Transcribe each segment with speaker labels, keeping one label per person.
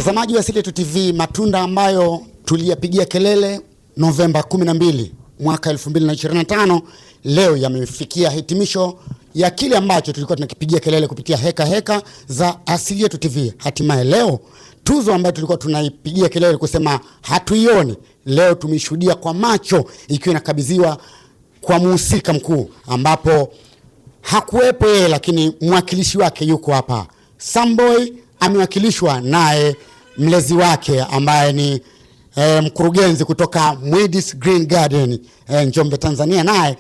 Speaker 1: Mtazamaji wa Asili Yetu TV, matunda ambayo tuliyapigia kelele Novemba 12 mwaka 2025 leo yamefikia hitimisho ya kile ambacho tulikuwa tunakipigia kelele kupitia heka za Asili Yetu TV. Hatimaye leo tuzo ambayo tulikuwa tunaipigia kelele kusema hatuioni, leo tumeshuhudia kwa macho ikiwa inakabidhiwa kwa mhusika mkuu, ambapo hakuwepo yeye lakini mwakilishi wake yuko hapa. Samboy amewakilishwa naye mlezi wake ambaye ni mkurugenzi kutoka Mwidis Green Garden Njombe, Tanzania. Naye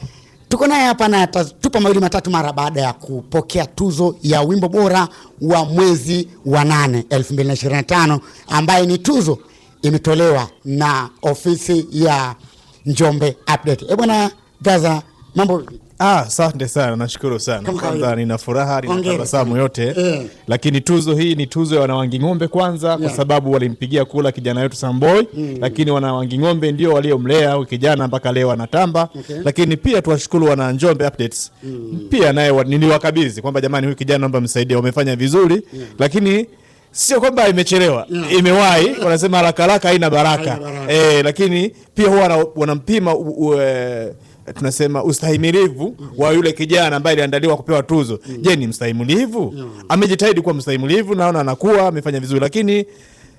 Speaker 1: tuko naye hapa na tupa mawili matatu mara baada ya kupokea tuzo ya wimbo bora wa mwezi wa 8 2025, ambaye ni tuzo imetolewa na ofisi ya Njombe Update. Bwana Gaza, mambo?
Speaker 2: Asante sana, nashukuru sana. Kwanza nina furaha, nina tabasamu yote. Lakini tuzo hii ni tuzo ya Wanawanging'ombe kwanza, kwa sababu walimpigia kula kijana wetu Samboy. Lakini Wanawanging'ombe ndio waliomlea huyu kijana mpaka leo anatamba. Lakini pia tuwashukuru wana Njombe Updates. Pia naye niliwakabidhi kwamba jamani, huyu kijana naomba msaidie, wamefanya vizuri. Lakini sio kwamba imechelewa, imewahi. Wanasema haraka haraka haina baraka. Lakini pia huwa wanampima tunasema ustahimilivu wa yule kijana ambaye aliandaliwa kupewa tuzo. Je, ni mstahimilivu? Amejitahidi kuwa mstahimilivu, naona anakuwa amefanya vizuri. Lakini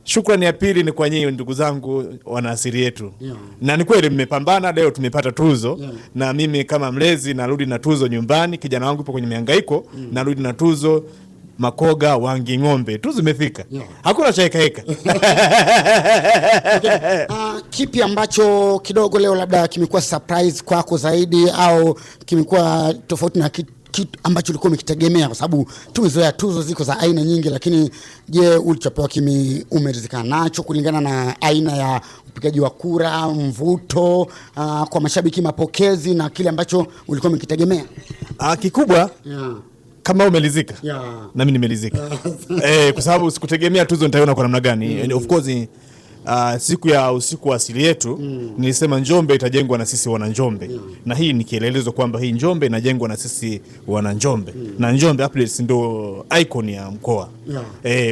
Speaker 2: shukrani ya pili ni kwa nyinyi ndugu zangu wana Asili Yetu. Na ni kweli mmepambana, leo tumepata tuzo. Na mimi kama mlezi narudi na tuzo nyumbani, kijana wangu yupo kwenye mihangaiko, narudi na tuzo Makoga Wanging'ombe. Tuzo imefika. Hakuna cha heka.
Speaker 1: Kipi ambacho kidogo leo labda kimekuwa surprise kwako zaidi, au kimekuwa tofauti na kitu ambacho ulikuwa umekitegemea? Kwa sababu tumezoea tuzo ziko za aina nyingi, lakini je, ulichopewa umeridhika nacho kulingana na aina ya upigaji wa kura, mvuto, kwa mashabiki, mapokezi na kile ambacho ulikuwa umekitegemea?
Speaker 2: Kikubwa kama umelizika, na mimi nimelizika. Kwa sababu sikutegemea tuzo nitaiona kwa namna gani. Of course siku ya usiku wa Asili Yetu nilisema Njombe itajengwa na sisi wana Njombe. Na hii ni kielelezo kwamba hii Njombe inajengwa na sisi wana Njombe. Na Njombe Updates ndio icon ya mkoa.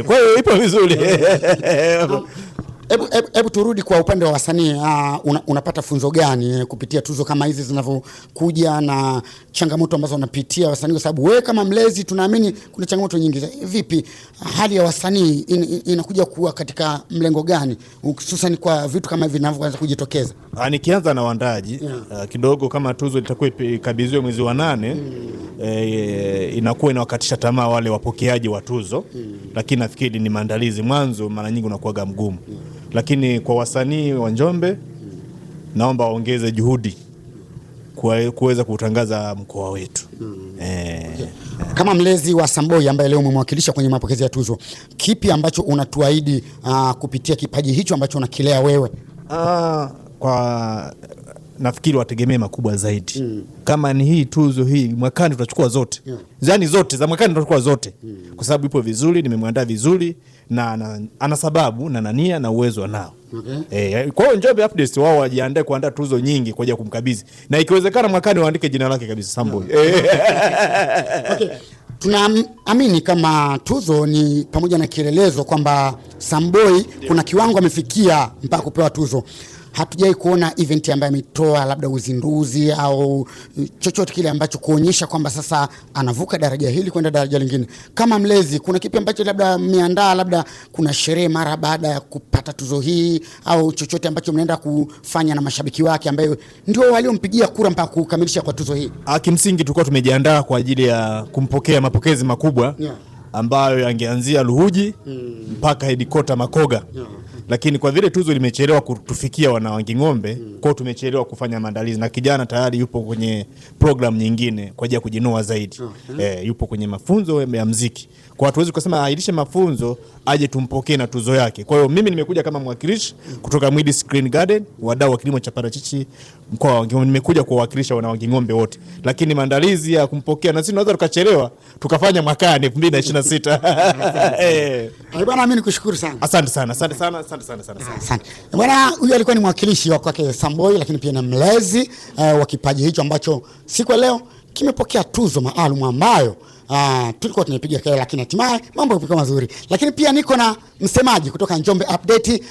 Speaker 2: Kwa hiyo ipo vizuri.
Speaker 1: Hebu turudi kwa upande wa wasanii. Unapata funzo gani kupitia tuzo kama hizi zinavyokuja, na changamoto ambazo wanapitia wasanii? Kwa sababu wewe kama mlezi tunaamini kuna changamoto nyingi. Vipi hali ya wasanii inakuja kuwa katika mlengo gani, hususan kwa vitu kama hivi vinavyoanza kujitokeza?
Speaker 2: Nikianza na waandaji kidogo, kama tuzo litakuwa ikabidhiwa mwezi wa 8, inakuwa inawakatisha tamaa wale wapokeaji wa tuzo. Lakini nafikiri ni maandalizi, mwanzo mara nyingi unakuwa mgumu. Lakini kwa wasanii wa Njombe naomba waongeze juhudi kuweza kutangaza mkoa wetu.
Speaker 1: Kama mlezi wa Samboy ambaye leo umemwakilisha kwenye mapokezi ya tuzo, kipi ambacho unatuahidi kupitia kipaji hicho ambacho unakilea wewe?
Speaker 2: Kwa nafikiri wategemee makubwa zaidi. Kama ni hii tuzo hii mwakani tutachukua zote. Yaani zote za mwakani tutachukua zote. Kwa sababu ipo vizuri, nimemwandaa vizuri, na ana sababu na nia na uwezo nao. Kwa hiyo Njombe Updates wao wajiandae kuandaa tuzo nyingi kwa ajili ya kumkabidhi. Na ikiwezekana mwakani waandike jina lake kabisa, Samboy.
Speaker 1: Tunaamini kama tuzo ni pamoja na kielelezo kwamba Samboy kuna kiwango amefikia mpaka kupewa tuzo. Hatujai kuona event ambayo ametoa labda uzinduzi au chochote kile ambacho kuonyesha kwamba sasa anavuka daraja hili kwenda daraja lingine. Kama mlezi, kuna kipi ambacho labda mmeandaa, labda kuna sherehe mara baada ya kupata tuzo hii, au chochote ambacho mnaenda kufanya na mashabiki wake ambayo ndio waliompigia kura mpaka kukamilisha kwa tuzo hii?
Speaker 2: Kimsingi tulikuwa tumejiandaa kwa ajili ya kumpokea mapokezi makubwa ambayo yangeanzia Luhuji mpaka hedikota Makoga. Lakini kwa vile tuzo limechelewa kutufikia Wanawanging'ombe, kwa tumechelewa kufanya maandalizi, na kijana tayari yupo kwenye program nyingine kwa ajili ya kujinoa zaidi. Yupo kwenye mafunzo ya muziki. Kwa hatuwezi kusema ailishe mafunzo aje tumpokee na tuzo yake. Kwa hiyo mimi nimekuja kama mwakilishi kutoka Mwidis Green Garden, wadau wa kilimo cha parachichi mkoa wa Wanging'ombe. Nimekuja kuwakilisha Wanawanging'ombe wote. Lakini maandalizi ya kumpokea na sisi tunaweza tukachelewa tukafanya mwakani 2026.
Speaker 1: Bwana, mimi nikushukuru sana.
Speaker 2: Asante sana.
Speaker 1: Bwana, huyu alikuwa ni mwakilishi wa kwake Samboy, lakini pia na mlezi wa kipaji hicho ambacho siku leo kimepokea tuzo maalum ambayo tulikuwa tunapiga kelele, lakini hatimaye mambo yalikuwa mazuri. Lakini pia niko na msemaji kutoka Njombe Update,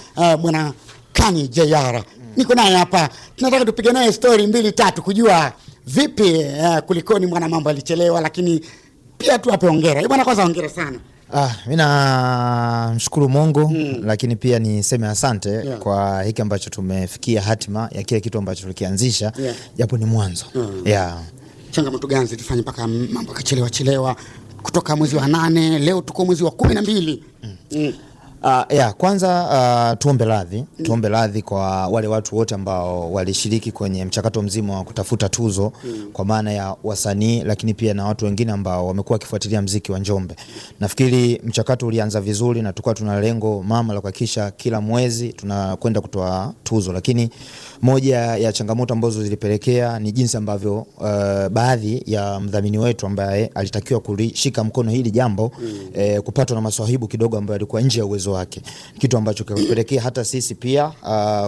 Speaker 1: bwana Kani JR. Niko naye hapa. Tunataka tupige naye story 2-3 kujua vipi kulikoni mwana mambo alichelewa, lakini pia tu ape hongera. Bwana, kwanza hongera sana.
Speaker 3: Mimi namshukuru Mungu, lakini pia niseme asante kwa hiki ambacho tumefikia, hatima ya kile kitu ambacho tulikianzisha, japo ni mwanzo.
Speaker 1: Changamoto gani zilifanya mpaka mambo kachelewa kutoka mwezi wa 8 leo tuko mwezi wa 12?
Speaker 3: Kwanza tuombe radhi kwa wale watu wote ambao walishiriki kwenye mchakato mzima wa kutafuta tuzo, kwa maana ya wasanii, lakini pia na watu wengine ambao wamekuwa wakifuatilia muziki wa Njombe. Nafikiri mchakato ulianza vizuri na tulikuwa tuna lengo mama la kuhakikisha kila mwezi tunakwenda kutoa tuzo, lakini moja ya changamoto ambazo zilipelekea ni jinsi ambavyo baadhi ya mdhamini wetu ambaye alitakiwa kulishika mkono hili jambo kupatwa na maswahibu kidogo ambayo alikuwa nje ya uwezo wake, kitu ambacho kilipelekea hata sisi pia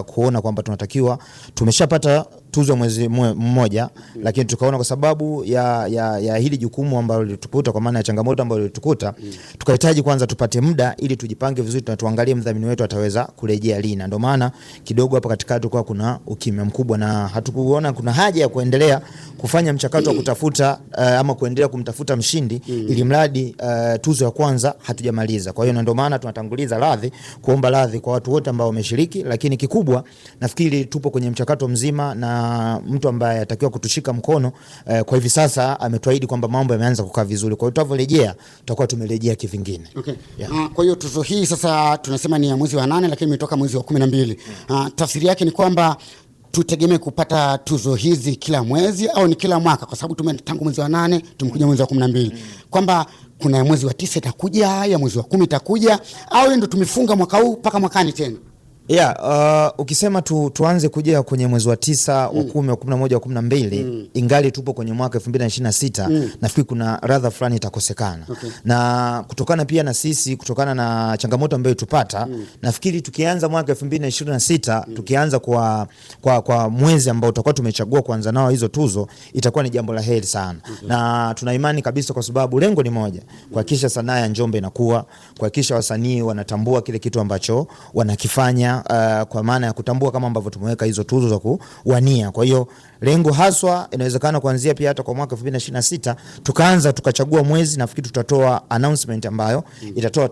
Speaker 3: kuona kwamba tunatakiwa, tumeshapata tuzo mwezi mmoja, lakini tukaona kwa sababu ya hili jukumu ambalo lilitukuta, kwa maana ya changamoto ambayo lilitukuta, tukahitaji kwanza tupate muda ili tujipange vizuri na tuangalie mdhamini wetu ataweza kurejea lini. Ndio maana kidogo hapa katikati kwa kuna ukimya mkubwa na hatukuona kuna haja ya kuendelea kufanya mchakato wa kutafuta ama kuendelea kumtafuta mshindi, ili mradi tuzo ya kwanza hatujamaliza. Kwa hiyo ndio maana tunatanguliza radhi, kuomba radhi kwa watu wote ambao wameshiriki, lakini kikubwa nafikiri tupo kwenye mchakato mzima na mtu ambaye atakiwa kutushika mkono kwa hivi sasa ametuahidi kwamba mambo yameanza kukaa vizuri. Kwa hiyo tutavyorejea tutakuwa tumerejea kivingine.
Speaker 1: Kwa hiyo tuzo hii sasa tunasema ni ya mwezi wa 8 lakini imetoka mwezi wa 12. Tafsiri yake ni kwamba tutegemee kupata tuzo hizi kila mwezi au ni kila mwaka, kwa sababu tangu mwezi wa 8 tumekuja mwezi wa 12, kwamba kuna ya mwezi wa 9 itakuja, ya mwezi wa 10 itakuja, au ndio tumefunga mwaka huu mpaka mwakani tena?
Speaker 3: Ukisema tuanze kuja kwenye mwezi wa 9, wa 10, wa 11, wa 12, ingali tupo kwenye mwaka 2026, nafikiri kuna radha fulani itakosekana. Na kutokana pia na sisi, kutokana na changamoto ambayo tupata, nafikiri tukianza mwaka 2026, tukianza kwa mwezi ambao tutakuwa tumechagua kuanza nao hizo tuzo, itakuwa ni jambo la heri sana. Na tuna imani kabisa, kwa sababu lengo ni moja, kuhakikisha sanaa ya Njombe inakuwa, kuhakikisha wasanii wanatambua kile kitu ambacho wanakifanya, kwa maana ya kutambua kama ambavyo tumeweka hizo tuzo za kuwania. Kwa hiyo lengo haswa inawezekana kuanzia pia hata kwa mwaka 2026 tukaanza tukachagua mwezi, nafikiri tutatoa announcement ambayo itatoa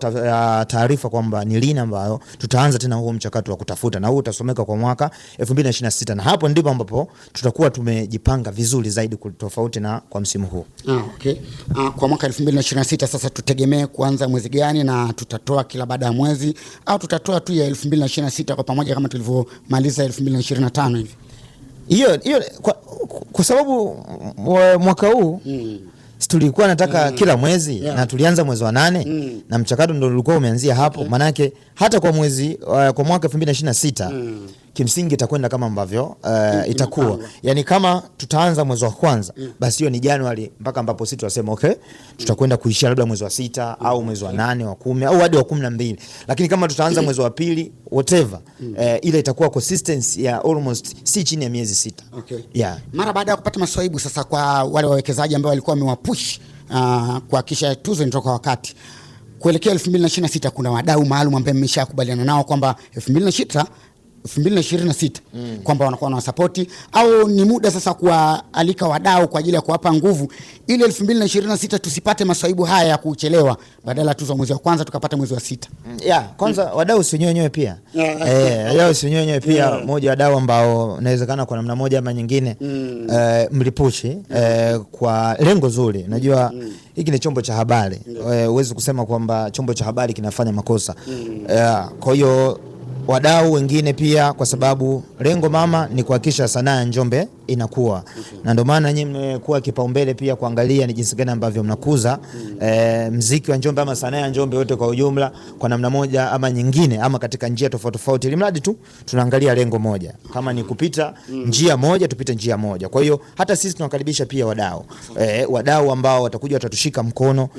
Speaker 3: taarifa kwamba ni lini ambayo tutaanza tena huo mchakato wa kutafuta, na huo utasomeka kwa mwaka 2026, na hapo ndipo ambapo tutakuwa tumejipanga vizuri zaidi tofauti na kwa msimu huu.
Speaker 1: Kwa mwaka 2026 sasa tutegemee kuanza mwezi gani, na tutatoa kila baada ya mwezi au tutatoa tu ya 2026 kwa pamoja kama tulivyomaliza 2025 hivi?
Speaker 3: Hiyo kwa sababu mwaka huu tulikuwa nataka kila mwezi, na tulianza mwezi wa 8 na mchakato ndio ulikuwa umeanzia hapo. Manake hata kwa mwezi kwa mwaka 2026 kimsingi itakwenda kama ambavyo itakuwa. Yani kama tutaanza mwezi wa kwanza, basi hiyo ni Januari mpaka ambapo sisi tunasema tutakwenda kuishia labda mwezi wa 6 au mwezi wa 8, wa 10 au hadi wa 12. Lakini kama tutaanza mwezi wa pili, whatever, ile itakuwa consistency ya almost si chini ya miezi 6.
Speaker 1: Mara baada ya kupata maswaibu sasa kwa wale wawekezaji ambao walikuwa wamewapush kuhakikisha tuzo inatoka wakati, kuelekea 2026 kuna wadau maalum ambao mmeshakubaliana nao kwamba 2026 kwamba wanakuwa na support, au ni muda sasa kualika wadau kwa ajili ya kuwapa nguvu ili 2026 tusipate maswaibu haya ya kuchelewa, badala tuzo mwezi wa kwanza tukapata mwezi wa 6?
Speaker 3: Kwanza wadau si wenyewe pia wadau si wenyewe pia moja wadau ambao inawezekana kwa namna moja ama nyingine mlipushi kwa lengo zuri. Najua hiki ni chombo cha habari, huwezi kusema kwamba chombo cha habari kinafanya makosa. Kwa hiyo wadau wengine pia, kwa sababu lengo mama ni kuhakikisha sanaa ya Njombe inakuwa, na ndio maana nyinyi mmekuwa kipaumbele pia kuangalia ni jinsi gani ambavyo mnakuza muziki wa Njombe ama sanaa ya Njombe yote kwa ujumla, kwa namna moja ama nyingine, ama katika njia tofauti tofauti, ili mradi tu tunaangalia lengo moja, kama ni kupita njia moja tupite njia moja. Kwa hiyo hata sisi tunakaribisha pia wadau ambao watakuja watatushika mkono,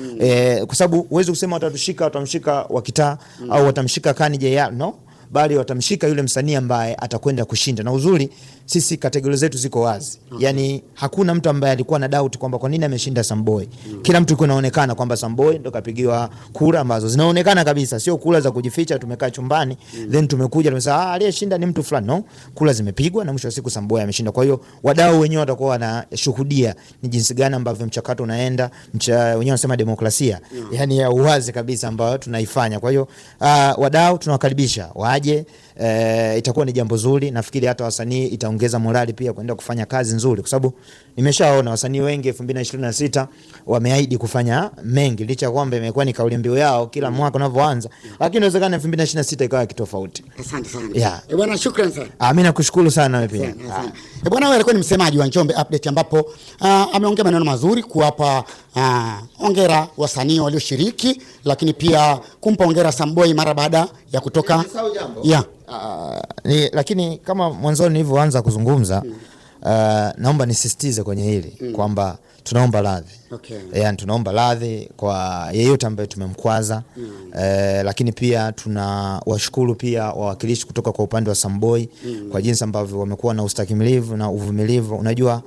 Speaker 3: kwa sababu huwezi kusema watamshika wa kitaa au watamshika Kani JR, no. bali watamshika yule msanii ambaye atakwenda kushinda. Na uzuri sisi kategoria zetu ziko wazi. Yani hakuna mtu ambaye alikuwa na doubt kwamba kwa nini ameshinda Samboy. Kila mtu kunaonekana kwamba Samboy ndo kapigiwa kura ambazo zinaonekana kabisa, sio kura za kujificha tumekaa chumbani then tumekuja tumesema aliyeshinda ni mtu fulani. No, kura zimepigwa na mwisho wa siku Samboy ameshinda. Kwa hiyo wadau wenyewe watakuwa wanashuhudia ni jinsi gani ambavyo mchakato unaenda, wenyewe wanasema demokrasia. Yani ya uwazi kabisa ambayo tunaifanya. Kwa hiyo wadau tunawakaribisha waje, itakuwa ni jambo zuri. Nafikiri hata wasanii itaongeza morali pia kuenda kufanya kazi nzuri, kwa sababu nimeshaona wasanii wengi 2026 wameahidi kufanya mengi, licha kwamba imekuwa ni kauli mbiu yao kila mwaka unavyoanza, lakini inawezekana 2026 ikawa kitofauti.
Speaker 1: Asante sana. Bwana shukrani sana.
Speaker 3: Mimi nakushukuru sana wewe pia.
Speaker 1: Bwana wewe alikuwa ni msemaji wa Njombe Update, ambapo ameongea maneno mazuri kuwapa hongera wasanii walioshiriki, lakini pia kumpa hongera Samboy mara baada ya kutoka
Speaker 3: lakini kama mwanzoni nilivyoanza kuzungumza, naomba nisisitize kwenye hili kwamba tunaomba radhi. Yani tunaomba radhi kwa yeyote ambaye tumemkwaza. Lakini pia tunawashukuru pia wawakilishi kutoka kwa upande wa Samboy kwa jinsi ambavyo wamekuwa na ustakimilivu na uvumilivu. Unajua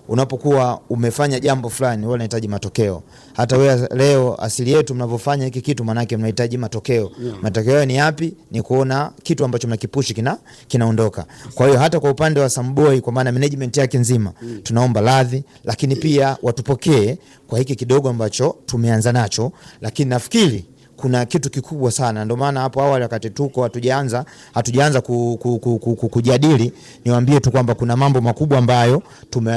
Speaker 3: unapokuwa umefanya jambo fulani wewe unahitaji matokeo. Hata wewe leo asili yetu mnavyofanya hiki kitu maana yake mnahitaji matokeo. Matokeo ni yapi? Ni kuona kitu ambacho mnakipushi kinaondoka. Kwa hiyo hata kwa upande wa Samboy kwa maana management yake nzima tunaomba radhi, lakini pia watupokee kwa hiki kidogo ambacho tumeanza nacho, lakini nafikiri kuna kitu kikubwa sana. Ndio maana hapo awali wakati tuko hatujaanza kujadili, niwaambie tu kwamba kuna mambo makubwa ambayo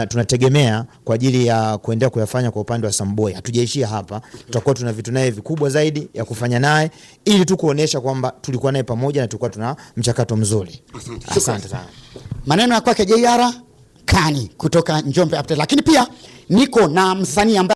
Speaker 3: tunategemea kwa ajili ya kuendelea kuyafanya kwa upande wa Samboy. Hatujaishia hapa, tutakuwa tuna vitu naye vikubwa zaidi ya kufanya naye, ili tu kuonesha kwamba tulikuwa naye pamoja na tulikuwa tuna mchakato mzuri. Asante sana.
Speaker 1: Maneno ya kwake JR Kani kutoka Njombe Update. Lakini pia niko na msanii ambaye